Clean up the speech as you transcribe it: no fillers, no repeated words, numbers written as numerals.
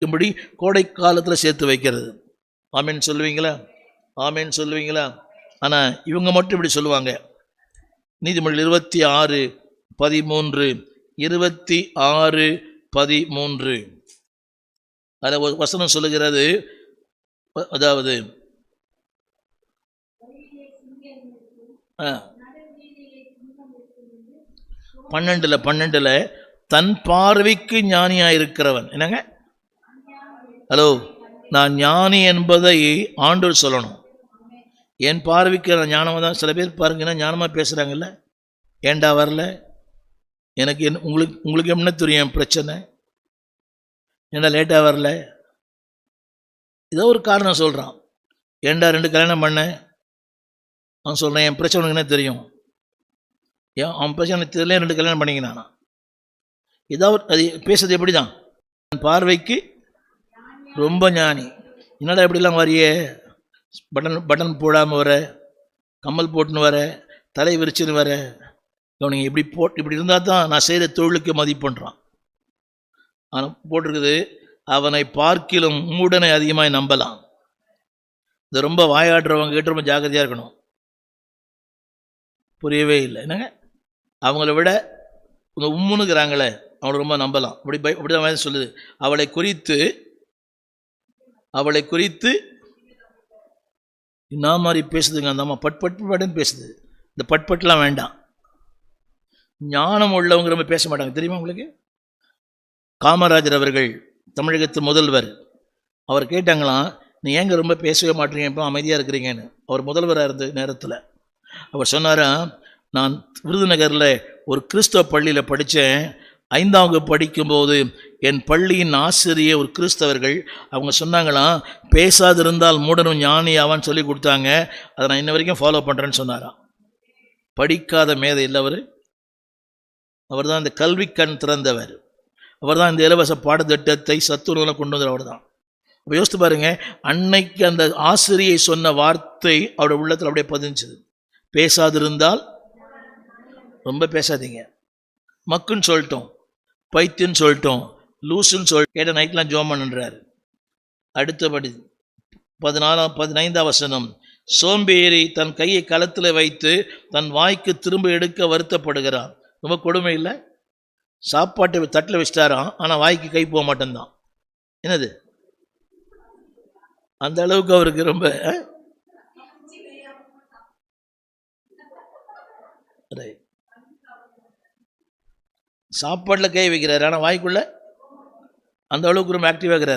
இப்படி கோடை காலத்தில் சேர்த்து வைக்கிறது. ஆமேன் சொல்லுவீங்களா? ஆமேன் சொல்லுவீங்களா? ஆனால் இவங்க மட்டும் இப்படி சொல்லுவாங்க. நீதிமொழிகள் 26:13 26:13 அதில் ஒரு வசனம் சொல்லுகிறது. அதாவது 12 தன் பார்வைக்கு ஞானியாயிருக்கிறவன். என்னங்க? ஹலோ, நான் ஞானி என்பதை ஆண்டவர் சொல்லணும். என் பார்வைக்கு நான் ஞானமாக தான். சில பேர் பாருங்கன்னா ஞானமாக பேசுகிறாங்கல்ல, ஏண்டா வரல, எனக்கு என்ன, உங்களுக்கு என்ன தெரியும் என் பிரச்சனை, ஏண்டா லேட்டாக வரல, ஏதோ ஒரு காரணம் சொல்கிறான். ஏண்டா 2 கல்யாணம் பண்ணேன், அவன் சொல்கிறேன் என் பிரச்சனை உனக்கு என்ன தெரியும், அவன் பிரச்சனை தெரியல 2 கல்யாணம் பண்ணிக்கினானா. ஏதாவது அது பேசுறது எப்படி தான், பார்வைக்கு ரொம்ப ஞானி. என்னடா எப்படிலாம் வரையே, பட்டன் போடாமல் வர, கம்மல் போட்டுன்னு வர, தலை விரிச்சுன்னு வர, அவனுங்க இப்படி இப்படி இருந்தால் தான் நான் செய்கிற தொழிலுக்கு மதிப்புன்றான். ஆனால் போட்டிருக்குது, அவனை பார்க்கிலும் மூடனை அதிகமாக நம்பலாம். இது ரொம்ப வாயாடுறவங்க கிட்ட ரொம்ப ஜாக்கிரதையாக இருக்கணும். புரியவே இல்லை என்னங்க? அவங்கள விட இந்த உம்முனுங்கிறாங்களே அவனை ரொம்ப நம்பலாம். அப்படிதான் சொல்லுது. அவளை குறித்து என்ன மாதிரி பேசுதுங்க அந்த அம்மா, பட்பட்டுன்னு பேசுது. இந்த பட்பட்டுலாம் வேண்டாம். ஞானம் உள்ளவங்க ரொம்ப பேச மாட்டாங்க, தெரியுமா உங்களுக்கு? காமராஜர் அவர்கள், தமிழகத்து முதல்வர், அவர் கேட்டாங்களாம், நீ ஏங்க ரொம்ப பேசவே மாட்டீங்க, இப்போ அமைதியாக இருக்கிறீங்கன்னு. அவர் முதல்வராக இருந்த நேரத்தில் அவர் சொன்னாரா, நான் விருதுநகரில் ஒரு கிறிஸ்தவ பள்ளியில் படித்தேன். 5ஆம் வகுப்பு படிக்கும்போது என் பள்ளியின் ஆசிரியர் ஒரு கிறிஸ்தவர்கள், அவங்க சொன்னாங்களாம், பேசாதிருந்தால் மூடனும் ஞானி ஆவான்னு சொல்லி கொடுத்தாங்க. அதை நான் இன்ன வரைக்கும் ஃபாலோ பண்ணுறேன்னு சொன்னாராம். படிக்காத மேதை இல்லை அவர் தான் இந்த கல்வி கண் திறந்தவர். அவர் தான் இந்த இலவச பாடத்திட்டத்தை சத்துணவுல கொண்டு வந்தவர் அவர் தான். அப்போ யோசித்து பாருங்க, அன்னைக்கு அந்த ஆசிரியை சொன்ன வார்த்தை அவருடைய உள்ளத்தில் அப்படியே பதிஞ்சுது. பேசாதிருந்தால், ரொம்ப பேசாதீங்க, மக்குன்னு சொல்லிட்டோம், பைத்தியன்னு சொல்லிட்டோம், லூசுன்னு கேட்ட நைட்லாம் ஜோம் பண்ணுறாரு. அடுத்தபடி 15ஆம் வசனம், சோம்பேறி தன் கையை களத்தில் வைத்து தன் வாய்க்கு திரும்ப எடுக்க வருத்தப்படுகிறான். ரொம்ப கொடுமை இல்லை? சாப்பாட்டை தட்டில் வச்சிட்டாரான், ஆனால் வாய்க்கு கை போக மாட்டேன்தான். என்னது அந்த அளவுக்கு அவருக்கு ரொம்ப சாப்பாட்டில் கை வைக்கிறாரு, ஆனால் வாய்க்குள்ள அந்த அளவுக்கு ரொம்ப ஆக்டிவாக இருக்கிறார்.